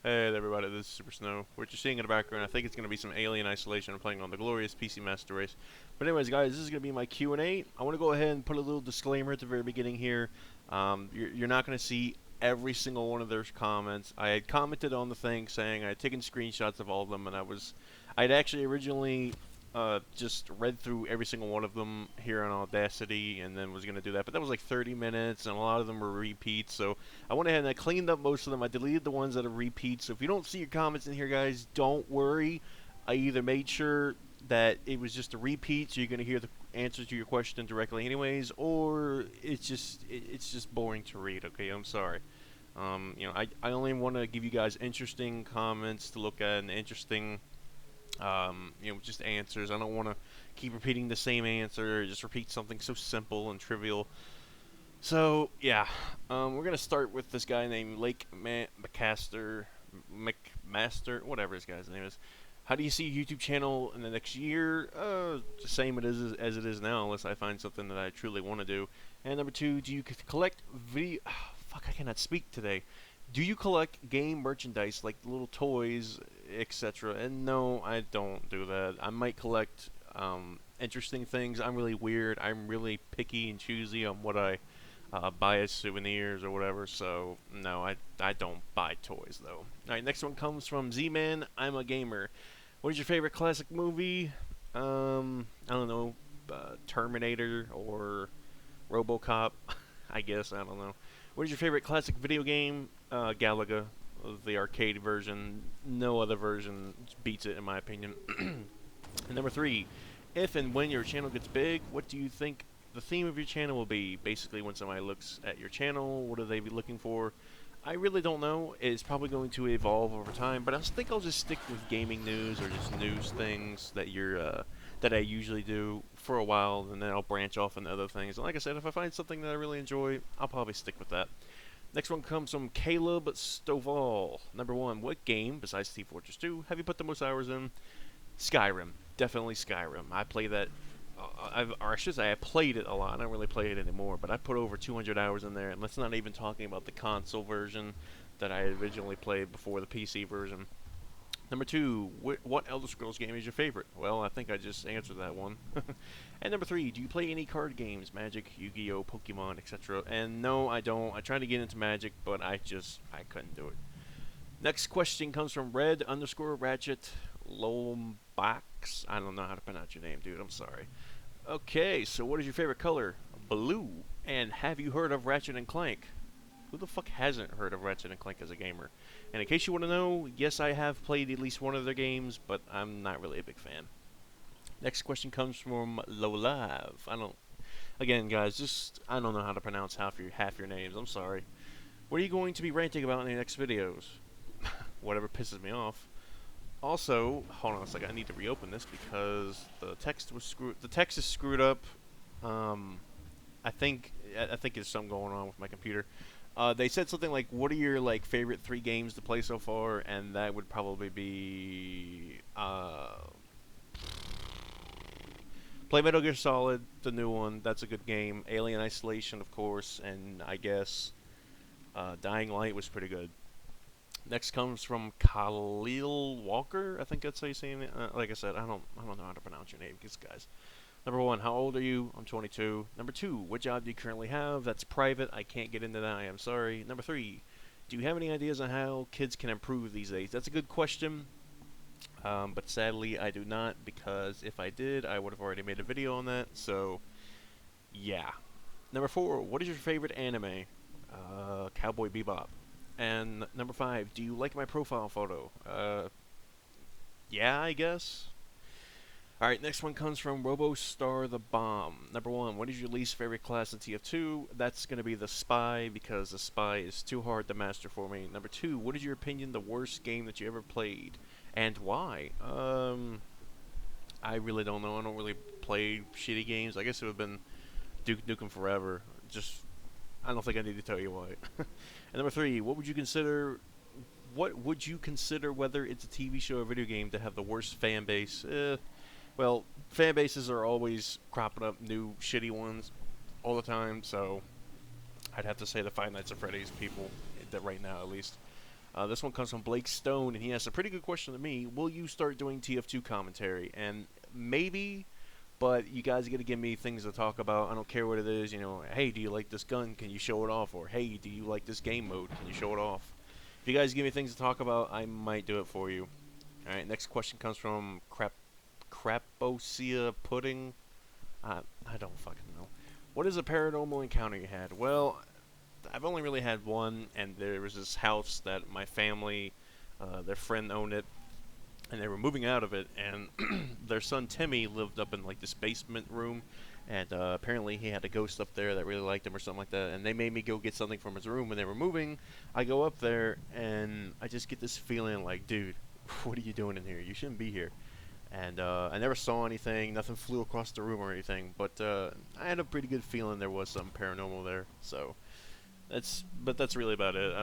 Hey there, everybody, this is Supersnow. What you're seeing in the background, I think it's going to be some Alien Isolation I'm playing on the glorious PC Master Race. But anyways, guys, this is going to be my Q&A. I want to go ahead and put a little disclaimer at the very beginning here. You're not going to see every single one of their comments. I had commented on the thing saying I had taken screenshots of all of them, and I'd actually originally just read through every single one of them here on Audacity, and then was going to do that. But that was like 30 minutes, and a lot of them were repeats. So I went ahead and I cleaned up most of them. I deleted the ones that are repeats. So if you don't see your comments in here, guys, don't worry. I either made sure that it was just a repeat, so you're going to hear the answer to your question directly anyways, or it's just boring to read. Okay, I'm sorry. I only want to give you guys interesting comments to look at and interesting just answers. I don't want to keep repeating the same answer, just repeat something so simple and trivial. So, yeah, we're going to start with this guy named McMaster, whatever his guy's name is. How do you see your YouTube channel in the next year? The same as it is now, unless I find something that I truly want to do. And number two, do you collect video... fuck, I cannot speak today. Do you collect game merchandise like little toys, etc.? And no, I don't do that. I might collect interesting things. I'm really weird. I'm really picky and choosy on what I buy as souvenirs or whatever. So no, I don't buy toys though. All right, next one comes from Z-Man. I'm a gamer. What is your favorite classic movie? I don't know, Terminator or RoboCop. I guess, I don't know. What is your favorite classic video game? Galaga, the arcade version. No other version beats it in my opinion. And number three, if and when your channel gets big, what do you think the theme of your channel will be? Basically, when somebody looks at your channel, what do they be looking for? I really don't know. It's probably going to evolve over time, but I think I'll just stick with gaming news or just news things that I usually do for a while, and then I'll branch off into other things. And like I said, if I find something that I really enjoy, I'll probably stick with that. Next one comes from Caleb Stovall. Number one, what game, besides Team Fortress 2, have you put the most hours in? Skyrim. Definitely Skyrim. I play that, or I should say I played it a lot. I don't really play it anymore, but I put over 200 hours in there, and that's not even talking about the console version that I originally played before the PC version. Number two, what Elder Scrolls game is your favorite? Well, I think I just answered that one. And number three, do you play any card games? Magic, Yu-Gi-Oh, Pokemon, etc.? And no, I don't. I tried to get into Magic, but I couldn't do it. Next question comes from Red_Ratchet Lombax. I don't know how to pronounce your name, dude. I'm sorry. Okay, so what is your favorite color? Blue. And have you heard of Ratchet and Clank? Who the fuck hasn't heard of Ratchet and Clank as a gamer? And in case you want to know, yes, I have played at least one of their games, but I'm not really a big fan. Next question comes from Lolav. Again, guys, I don't know how to pronounce half your names. I'm sorry. What are you going to be ranting about in the next videos? Whatever pisses me off. Also, hold on a second. I need to reopen this because the text was screwed. The text is screwed up. I think there's something going on with my computer. They said something like, "What are your favorite 3 games to play so far?" And that would probably be play Metal Gear Solid, the new one. That's a good game. Alien Isolation, of course, and I guess Dying Light was pretty good. Next comes from Khalil Walker. I think that's how you say it. Like I said, I don't know how to pronounce your name, guys. Number one, how old are you? I'm 22. Number two, what job do you currently have? That's private. I can't get into that. I am sorry. Number three, do you have any ideas on how kids can improve these days? That's a good question, but sadly I do not, because if I did, I would have already made a video on that. So, yeah. Number four, what is your favorite anime? Cowboy Bebop. And number five, do you like my profile photo? Yeah, I guess. Alright, next one comes from RoboStar the Bomb. Number one, what is your least favorite class in TF2? That's going to be the Spy, because the Spy is too hard to master for me. Number two, what is your opinion the worst game that you ever played? And why? I really don't know. I don't really play shitty games. I guess it would have been Duke Nukem Forever. I don't think I need to tell you why. And number three, what would you consider whether it's a TV show or video game to have the worst fan base? Well, fan bases are always cropping up new shitty ones all the time, so I'd have to say the Five Nights at Freddy's people, right now at least. This one comes from Blake Stone, and he asked a pretty good question to me. Will you start doing TF2 commentary? And maybe, but you guys got to give me things to talk about. I don't care what it is. You know, hey, do you like this gun? Can you show it off? Or hey, do you like this game mode? Can you show it off? If you guys give me things to talk about, I might do it for you. All right, next question comes from Craposia Pudding. I don't fucking know. What is a paranormal encounter you had? Well, I've only really had one, and there was this house that my family, their friend owned it, and they were moving out of it, and their son Timmy lived up in like this basement room, and apparently he had a ghost up there that really liked him or something like that, and they made me go get something from his room when they were moving. I go up there, and I just get this feeling like, dude, what are you doing in here? You shouldn't be here. And I never saw anything, nothing flew across the room or anything, but I had a pretty good feeling there was something paranormal there, so... That's really about it.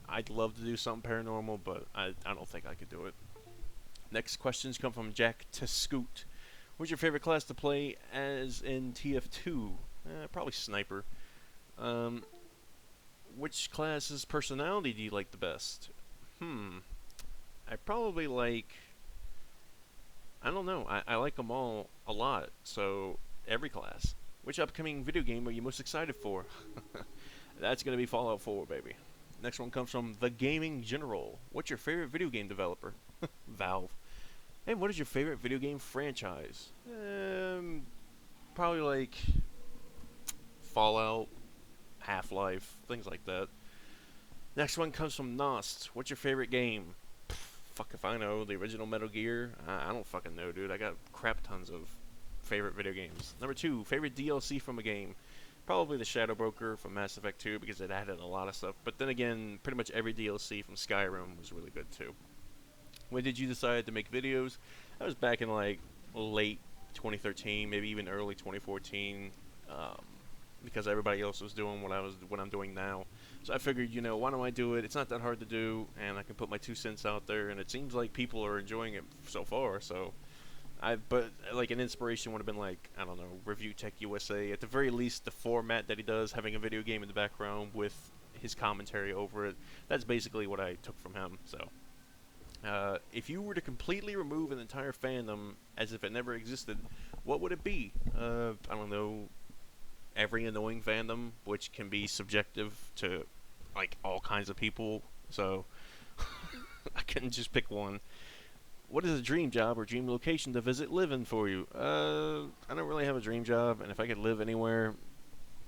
I'd love to do something paranormal, but I don't think I could do it. Next questions come from Jack Tescoot. What's your favorite class to play as in TF2? Probably Sniper. Which class's personality do you like the best? I probably like... I don't know. I like them all a lot, so every class. Which upcoming video game are you most excited for? That's going to be Fallout 4, baby. Next one comes from The Gaming General. What's your favorite video game developer? Valve. And what is your favorite video game franchise? Probably like Fallout, Half-Life, things like that. Next one comes from Nost. What's your favorite game? Fuck if I know. The original Metal Gear? I don't fucking know, dude. I got crap tons of favorite video games. Number 2, favorite DLC from a game. Probably the Shadow Broker from Mass Effect 2 because it added a lot of stuff. But then again, pretty much every DLC from Skyrim was really good too. When did you decide to make videos? That was back in like late 2013, maybe even early 2014, because everybody else was doing what I'm doing now. So I figured, you know, why don't I do it? It's not that hard to do, and I can put my 2 cents out there, and it seems like people are enjoying it so far. So. But like an inspiration would have been like, I don't know, Review Tech USA. At the very least, the format that he does, having a video game in the background with his commentary over it, that's basically what I took from him. So, if you were to completely remove an entire fandom as if it never existed, what would it be? I don't know, every annoying fandom, which can be subjective to like all kinds of people. So, I couldn't just pick one. What is a dream job or dream location to visit live in for you? I don't really have a dream job, and if I could live anywhere,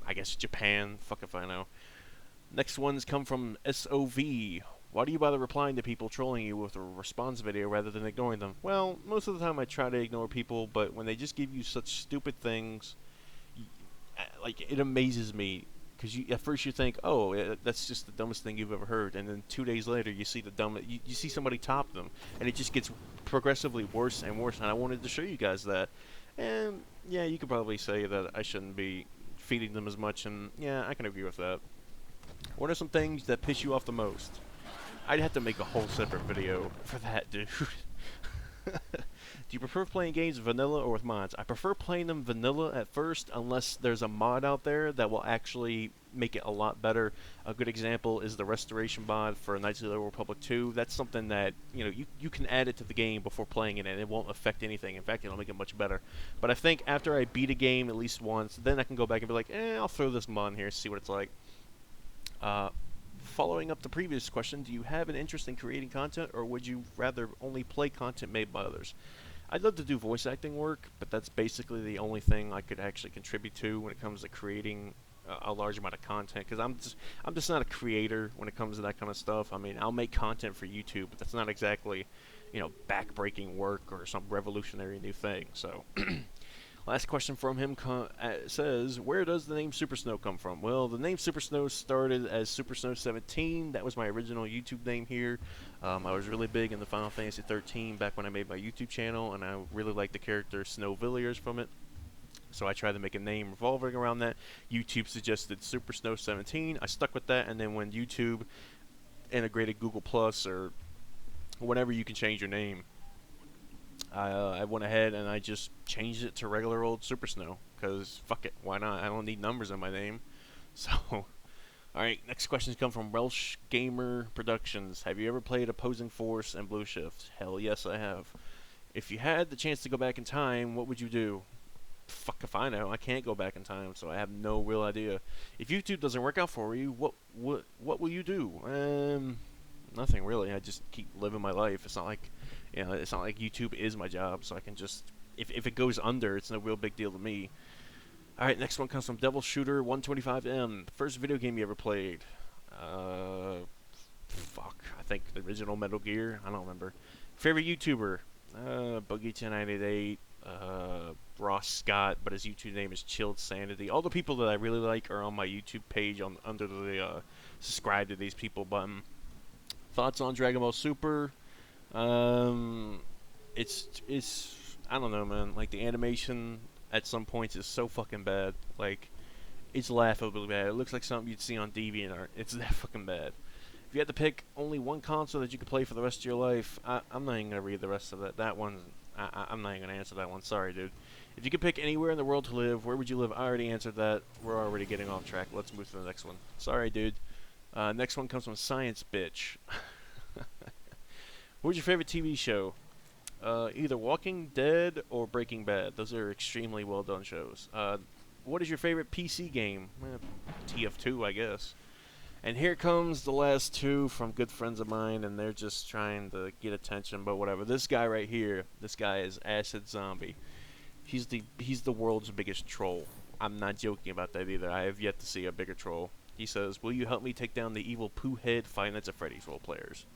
I guess Japan. Fuck if I know. Next ones come from SOV. Why do you bother replying to people trolling you with a response video rather than ignoring them? Well, most of the time I try to ignore people, but when they just give you such stupid things, like, it amazes me. Because at first you think, oh, that's just the dumbest thing you've ever heard, and then 2 days later you see you see somebody top them, and it just gets progressively worse and worse. And I wanted to show you guys that, and yeah, you could probably say that I shouldn't be feeding them as much, and yeah, I can agree with that. What are some things that piss you off the most? I'd have to make a whole separate video for that, dude. Do you prefer playing games vanilla or with mods? I prefer playing them vanilla at first, unless there's a mod out there that will actually make it a lot better. A good example is the restoration mod for Knights of the Old Republic 2. That's something that, you know, you can add it to the game before playing it, and it won't affect anything. In fact, it'll make it much better. But I think after I beat a game at least once, then I can go back and be like, I'll throw this mod in here, see what it's like. Following up the previous question, do you have an interest in creating content, or would you rather only play content made by others? I'd love to do voice acting work, but that's basically the only thing I could actually contribute to when it comes to creating a large amount of content, because I'm just not a creator when it comes to that kind of stuff. I mean, I'll make content for YouTube, but that's not exactly, you know, back-breaking work or some revolutionary new thing. So, last question from him says, where does the name Supersnow come from? Well, the name Supersnow started as Supersnow 17. That was my original YouTube name here. I was really big in the Final Fantasy 13 back when I made my YouTube channel, and I really liked the character Snow Villiers from it. So I tried to make a name revolving around that. YouTube suggested Supersnow 17. I stuck with that, and then when YouTube integrated Google Plus or whenever you can change your name, I went ahead and I just changed it to regular old Supersnow, because fuck it, why not? I don't need numbers in my name. So Alright, next questions come from Welsh Gamer Productions. Have you ever played Opposing Force and Blue Shift? Hell yes, I have. If you had the chance to go back in time, what would you do? Fuck if I know. I can't go back in time, so I have no real idea. If YouTube doesn't work out for you, what will you do? Nothing really. I just keep living my life. It's not like, it's not like YouTube is my job, so I can just, if it goes under, it's no real big deal to me. All right, next one comes from Devil Shooter 125M. First video game you ever played? Fuck. I think the original Metal Gear. I don't remember. Favorite YouTuber? Boogie1098. Ross Scott, but his YouTube name is Chilled Sanity. All the people that I really like are on my YouTube page under the subscribe to these people button. Thoughts on Dragon Ball Super? It's I don't know, man. Like the animation at some points is so fucking bad. Like it's laughably bad. It looks like something you'd see on DeviantArt. It's that fucking bad. If you had to pick only one console that you could play for the rest of your life, I'm not even gonna read the rest of that. That one, I'm not even gonna answer that one. Sorry, dude. If you could pick anywhere in the world to live, where would you live? I already answered that. We're already getting off track. Let's move to the next one. Sorry, dude. Next one comes from Science Bitch. What's your favorite TV show? Either Walking Dead or Breaking Bad. Those are extremely well done shows. What is your favorite PC game? TF2, I guess. And here comes the last two from good friends of mine, and they're just trying to get attention, but whatever. This guy right here, this guy is Acid Zombie. He's the world's biggest troll. I'm not joking about that either. I have yet to see a bigger troll. He says, "Will you help me take down the evil Pooh Head Five Nights at Freddy's role players?"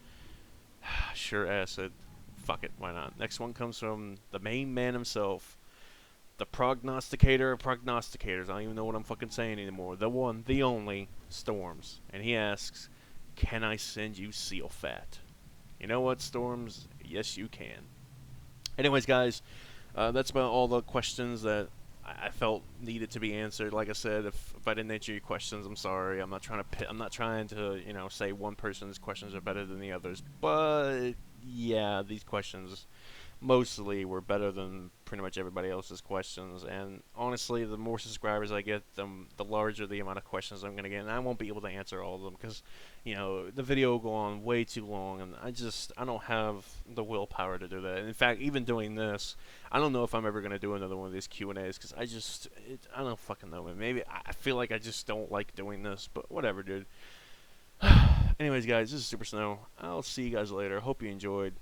Sure, Acid. Fuck it, why not? Next one comes from the main man himself, the prognosticator of prognosticators. I don't even know what I'm fucking saying anymore. The one, the only, Storms. And he asks, "Can I send you seal fat?" You know what, Storms? Yes, you can. Anyways, guys, that's about all the questions that I felt needed to be answered. Like I said, if I didn't answer your questions, I'm sorry. I'm not trying to say one person's questions are better than the others. But yeah, these questions mostly were better than pretty much everybody else's questions. And honestly, the more subscribers I get, the larger the amount of questions I'm gonna get, and I won't be able to answer all of them because the video will go on way too long, and I don't have the willpower to do that. And in fact, even doing this, I don't know if I'm ever gonna do another one of these Q&As because I don't fucking know, man. Maybe I feel like I just don't like doing this, but whatever, dude. Anyways, guys, this is Supersnow. I'll see you guys later. Hope you enjoyed.